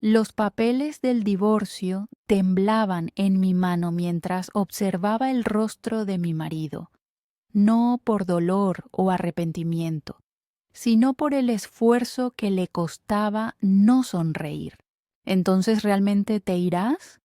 Los papeles del divorcio temblaban en mi mano mientras observaba el rostro de mi marido, no por dolor o arrepentimiento, sino por el esfuerzo que le costaba no sonreír. ¿Entonces realmente te irás?,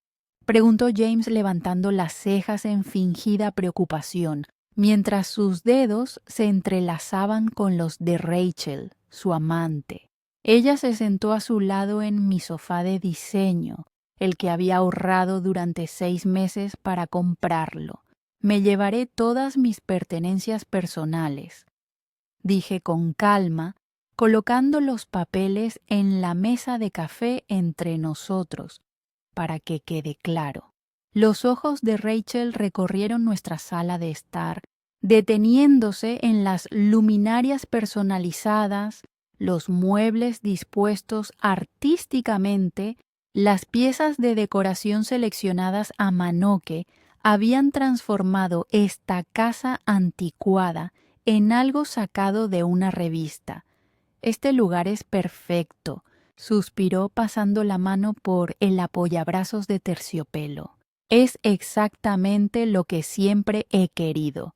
preguntó James levantando las cejas en fingida preocupación, mientras sus dedos se entrelazaban con los de Rachel, su amante. Ella se sentó a su lado en mi sofá de diseño, el que había ahorrado durante 6 meses para comprarlo. Me llevaré todas mis pertenencias personales, dije con calma, colocando los papeles en la mesa de café entre nosotros, para que quede claro. Los ojos de Rachel recorrieron nuestra sala de estar, deteniéndose en las luminarias personalizadas, los muebles dispuestos artísticamente, las piezas de decoración seleccionadas a mano que habían transformado esta casa anticuada en algo sacado de una revista. Este lugar es perfecto, suspiró pasando la mano por el apoyabrazos de terciopelo. Es exactamente lo que siempre he querido.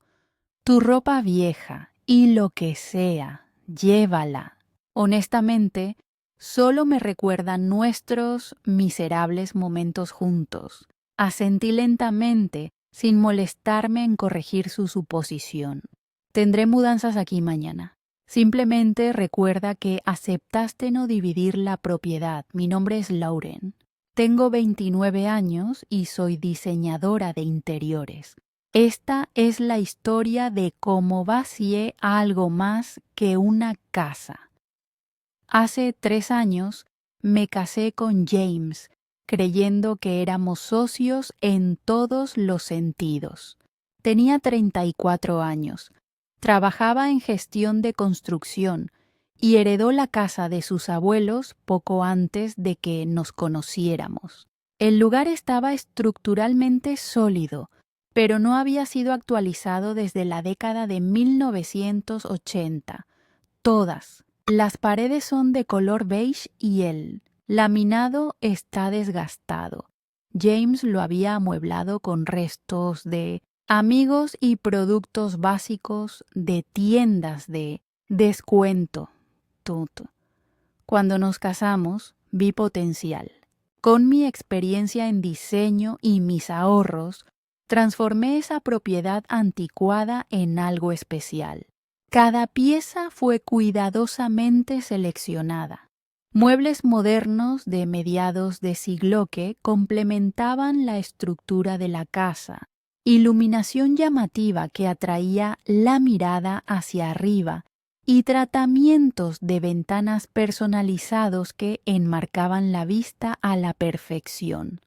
Tu ropa vieja y lo que sea, llévala. Honestamente, solo me recuerdan nuestros miserables momentos juntos. Asentí lentamente, sin molestarme en corregir su suposición. Tendré mudanzas aquí mañana. Simplemente recuerda que aceptaste no dividir la propiedad. Mi nombre es Lauren. Tengo 29 años y soy diseñadora de interiores. Esta es la historia de cómo vacié algo más que una casa. Hace 3 años me casé con James, creyendo que éramos socios en todos los sentidos. Tenía 34 años. Trabajaba en gestión de construcción y heredó la casa de sus abuelos poco antes de que nos conociéramos. El lugar estaba estructuralmente sólido, pero no había sido actualizado desde la década de 1980. Todas. Las paredes son de color beige y el laminado está desgastado. James lo había amueblado con restos de amigos y productos básicos de tiendas de descuento. Cuando nos casamos, vi potencial. Con mi experiencia en diseño y mis ahorros, transformé esa propiedad anticuada en algo especial. Cada pieza fue cuidadosamente seleccionada. Muebles modernos de mediados de siglo que complementaban la estructura de la casa, iluminación llamativa que atraía la mirada hacia arriba y tratamientos de ventanas personalizados que enmarcaban la vista a la perfección.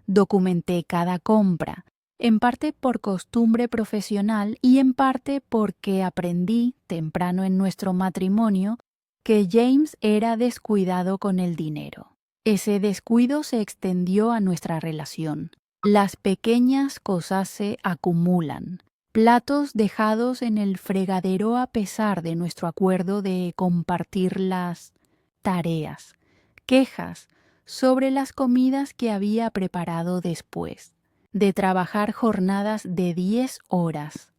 Documenté cada compra, en parte por costumbre profesional y en parte porque aprendí temprano en nuestro matrimonio que James era descuidado con el dinero. Ese descuido se extendió a nuestra relación. Las pequeñas cosas se acumulan. Platos dejados en el fregadero a pesar de nuestro acuerdo de compartir las tareas. Quejas sobre las comidas que había preparado después de trabajar jornadas de 10 horas.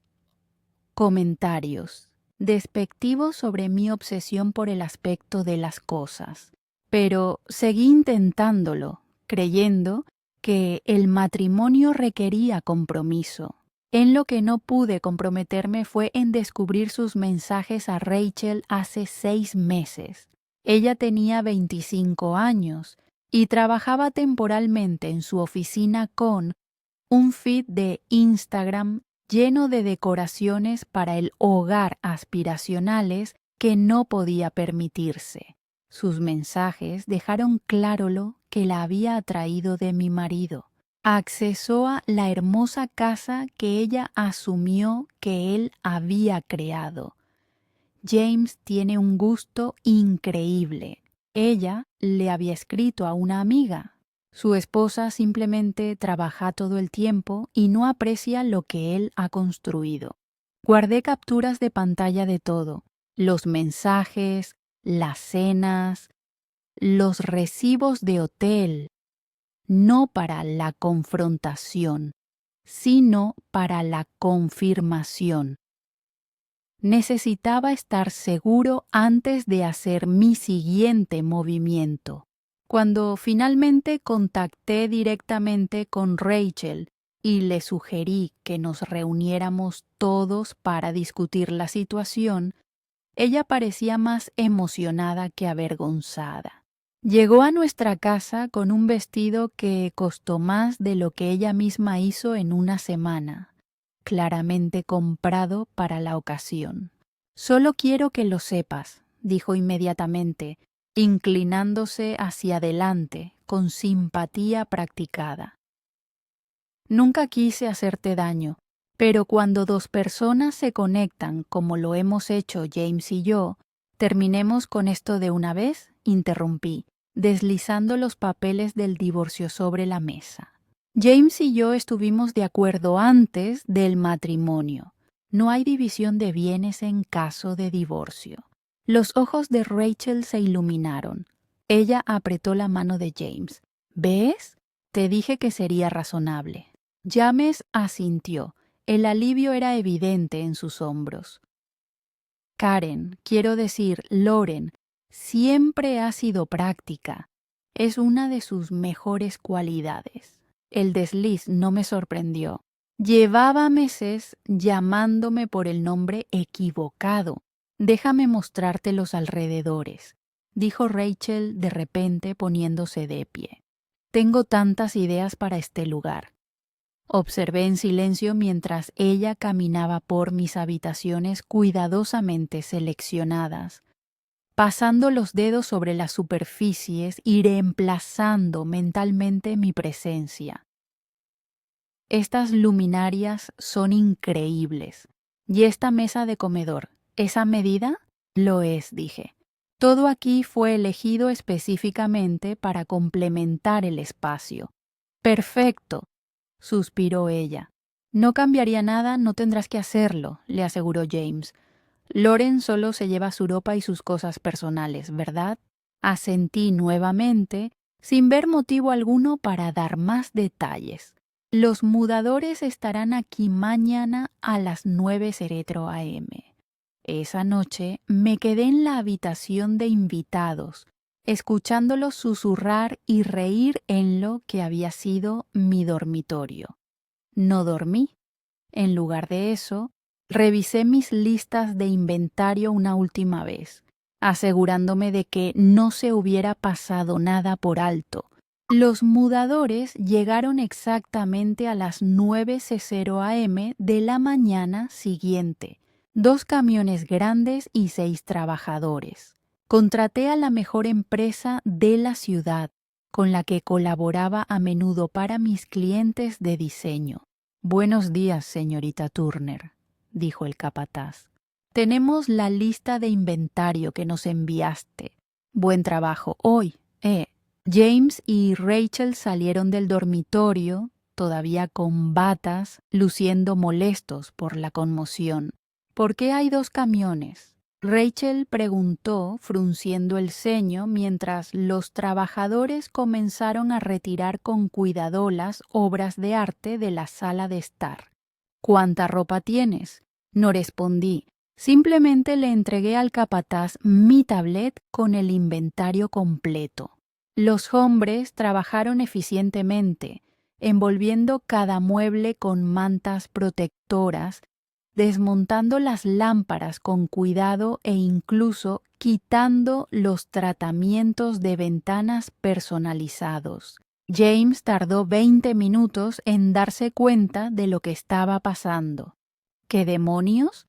Comentarios despectivos sobre mi obsesión por el aspecto de las cosas. Pero seguí intentándolo, creyendo que el matrimonio requería compromiso. En lo que no pude comprometerme fue en descubrir sus mensajes a Rachel hace 6 meses. Ella tenía 25 años y trabajaba temporalmente en su oficina con un feed de Instagram lleno de decoraciones para el hogar aspiracionales que no podía permitirse. Sus mensajes dejaron claro lo que la había atraído de mi marido. Accesó a la hermosa casa que ella asumió que él había creado. James tiene un gusto increíble. Ella le había escrito a una amiga. Su esposa simplemente trabaja todo el tiempo y no aprecia lo que él ha construido. Guardé capturas de pantalla de todo, los mensajes, las cenas, los recibos de hotel, no para la confrontación, sino para la confirmación. Necesitaba estar seguro antes de hacer mi siguiente movimiento. Cuando finalmente contacté directamente con Rachel y le sugerí que nos reuniéramos todos para discutir la situación, ella parecía más emocionada que avergonzada. Llegó a nuestra casa con un vestido que costó más de lo que ella misma hizo en una semana, claramente comprado para la ocasión. «Solo quiero que lo sepas», dijo inmediatamente, inclinándose hacia adelante con simpatía practicada. «Nunca quise hacerte daño, pero cuando dos personas se conectan como lo hemos hecho James y yo, terminemos con esto de una vez», interrumpí, deslizando los papeles del divorcio sobre la mesa. James y yo estuvimos de acuerdo antes del matrimonio. No hay división de bienes en caso de divorcio. Los ojos de Rachel se iluminaron. Ella apretó la mano de James. «¿Ves? Te dije que sería razonable». James asintió. El alivio era evidente en sus hombros. «Karen, quiero decir, Lauren, siempre ha sido práctica. Es una de sus mejores cualidades». El desliz no me sorprendió. Llevaba meses llamándome por el nombre equivocado. «Déjame mostrarte los alrededores», dijo Rachel de repente poniéndose de pie. «Tengo tantas ideas para este lugar». Observé en silencio mientras ella caminaba por mis habitaciones cuidadosamente seleccionadas, pasando los dedos sobre las superficies y reemplazando mentalmente mi presencia. «Estas luminarias son increíbles. ¿Y esta mesa de comedor, esa medida?» «Lo es», dije. «Todo aquí fue elegido específicamente para complementar el espacio». «Perfecto», suspiró ella. «No cambiaría nada, no tendrás que hacerlo», le aseguró James. «Lauren solo se lleva su ropa y sus cosas personales, ¿verdad?» Asentí nuevamente, sin ver motivo alguno para dar más detalles. «Los mudadores estarán aquí mañana a las 9:00 AM. Esa noche me quedé en la habitación de invitados, escuchándolos susurrar y reír en lo que había sido mi dormitorio. No dormí. En lugar de eso, revisé mis listas de inventario una última vez, asegurándome de que no se hubiera pasado nada por alto. Los mudadores llegaron exactamente a las 9:00 AM de la mañana siguiente. 2 camiones grandes y 6 trabajadores. Contraté a la mejor empresa de la ciudad, con la que colaboraba a menudo para mis clientes de diseño. «Buenos días, señorita Turner», dijo el capataz. «Tenemos la lista de inventario que nos enviaste. Buen trabajo hoy, James y Rachel salieron del dormitorio, todavía con batas, luciendo molestos por la conmoción. «¿Por qué hay 2 camiones?» Rachel preguntó, frunciendo el ceño, mientras los trabajadores comenzaron a retirar con cuidado las obras de arte de la sala de estar. «¿Cuánta ropa tienes?» No respondí. Simplemente le entregué al capataz mi tablet con el inventario completo. Los hombres trabajaron eficientemente, envolviendo cada mueble con mantas protectoras, desmontando las lámparas con cuidado e incluso quitando los tratamientos de ventanas personalizados. James tardó 20 minutos en darse cuenta de lo que estaba pasando. «¿Qué demonios?»,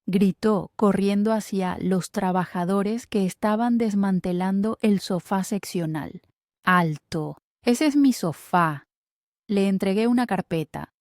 gritó, corriendo hacia los trabajadores que estaban desmantelando el sofá seccional. «¡Alto! Ese es mi sofá». Le entregué una carpeta.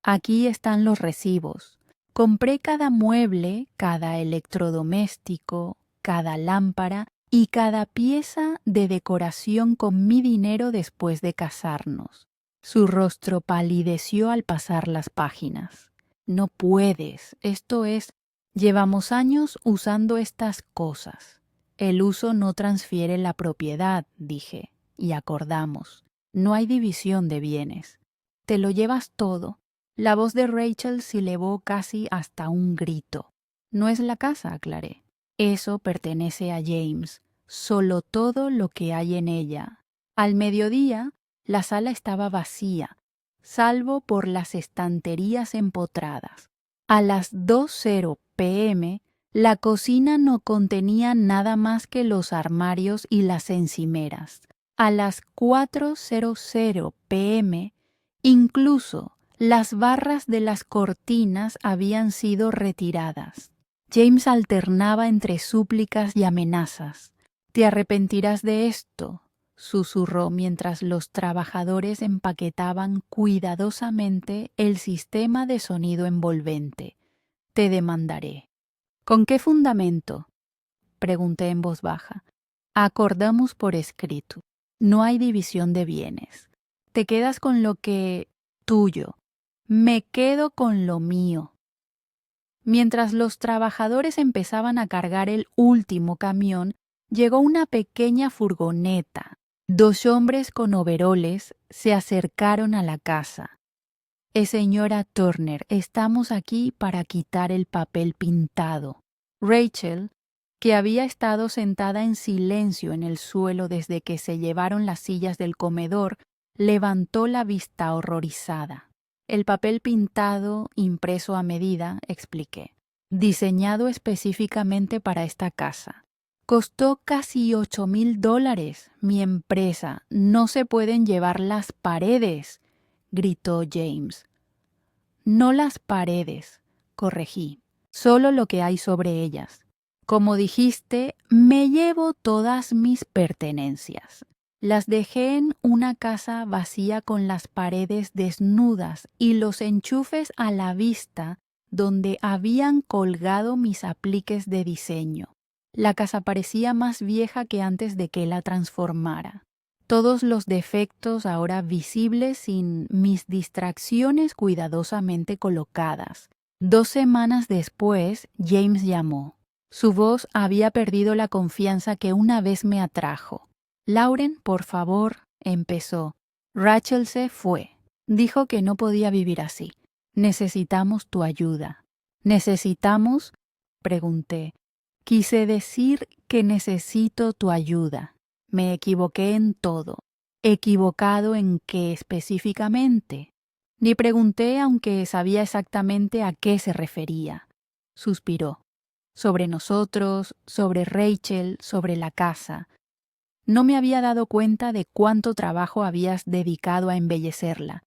«Aquí están los recibos. Compré cada mueble, cada electrodoméstico, cada lámpara y cada pieza de decoración con mi dinero después de casarnos». Su rostro palideció al pasar las páginas. «No puedes. Esto es... Llevamos años usando estas cosas». El uso no transfiere la propiedad, dije, y acordamos. No hay división de bienes. Te lo llevas todo. La voz de Rachel se elevó casi hasta un grito. No es la casa, aclaré. Eso pertenece a James. Solo todo lo que hay en ella. Al mediodía, la sala estaba vacía, salvo por las estanterías empotradas. A las 2:00 p.m., la cocina no contenía nada más que los armarios y las encimeras. A las 4:00 p.m., incluso las barras de las cortinas habían sido retiradas. James alternaba entre súplicas y amenazas. «Te arrepentirás de esto», susurró mientras los trabajadores empaquetaban cuidadosamente el sistema de sonido envolvente. «Te demandaré». «¿Con qué fundamento?», pregunté en voz baja. «Acordamos por escrito. No hay división de bienes. Te quedas con lo que... tuyo. Me quedo con lo mío». Mientras los trabajadores empezaban a cargar el último camión, llegó una pequeña furgoneta. 2 hombres con overoles se acercaron a la casa. Señora Turner, estamos aquí para quitar el papel pintado». Rachel, que había estado sentada en silencio en el suelo desde que se llevaron las sillas del comedor, levantó la vista horrorizada. «El papel pintado, impreso a medida», expliqué, «diseñado específicamente para esta casa. Costó casi $8,000. Mi empresa. No se pueden llevar las paredes», gritó James. «No las paredes», corregí, «solo lo que hay sobre ellas. Como dijiste, me llevo todas mis pertenencias. Las dejé en una casa vacía con las paredes desnudas y los enchufes a la vista donde habían colgado mis apliques de diseño. La casa parecía más vieja que antes de que la transformara. Todos los defectos ahora visibles sin mis distracciones cuidadosamente colocadas. 2 semanas después, James llamó. Su voz había perdido la confianza que una vez me atrajo. «Lauren, por favor», empezó. «Rachel se fue. Dijo que no podía vivir así. Necesitamos tu ayuda». «¿Necesitamos?», pregunté. «Quise decir que necesito tu ayuda. Me equivoqué en todo». «¿Equivocado en qué específicamente?». Ni pregunté, aunque sabía exactamente a qué se refería. Suspiró. «Sobre nosotros, sobre Rachel, sobre la casa. No me había dado cuenta de cuánto trabajo habías dedicado a embellecerla».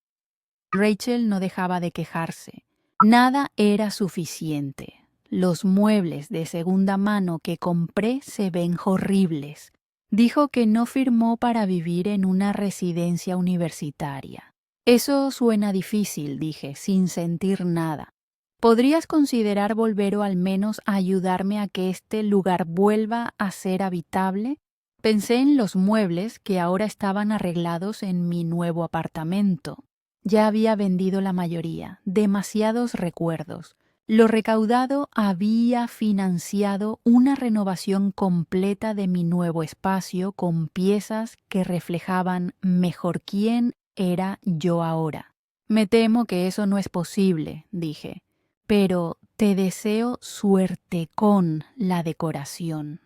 Rachel no dejaba de quejarse. «Nada era suficiente. Los muebles de segunda mano que compré se ven horribles». Dijo que no firmó para vivir en una residencia universitaria. «Eso suena difícil», dije, sin sentir nada. «¿Podrías considerar volver o al menos ayudarme a que este lugar vuelva a ser habitable?». Pensé en los muebles que ahora estaban arreglados en mi nuevo apartamento. Ya había vendido la mayoría, demasiados recuerdos. Lo recaudado había financiado una renovación completa de mi nuevo espacio con piezas que reflejaban mejor quién era yo ahora. «Me temo que eso no es posible», dije, «pero te deseo suerte con la decoración».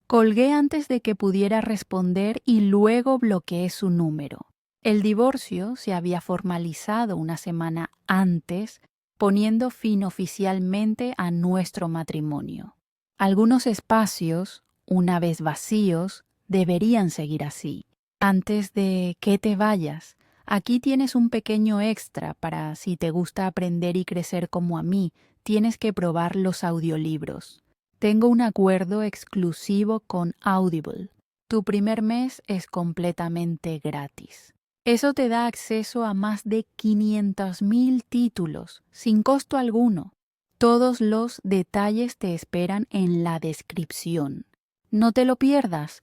Colgué antes de que pudiera responder y luego bloqueé su número. El divorcio se había formalizado una semana antes, poniendo fin oficialmente a nuestro matrimonio. Algunos espacios, una vez vacíos, deberían seguir así. «Antes de que te vayas, aquí tienes un pequeño extra para si te gusta aprender y crecer como a mí, tienes que probar los audiolibros. Tengo un acuerdo exclusivo con Audible. Tu primer mes es completamente gratis. Eso te da acceso a más de 500,000 títulos, sin costo alguno. Todos los detalles te esperan en la descripción. No te lo pierdas.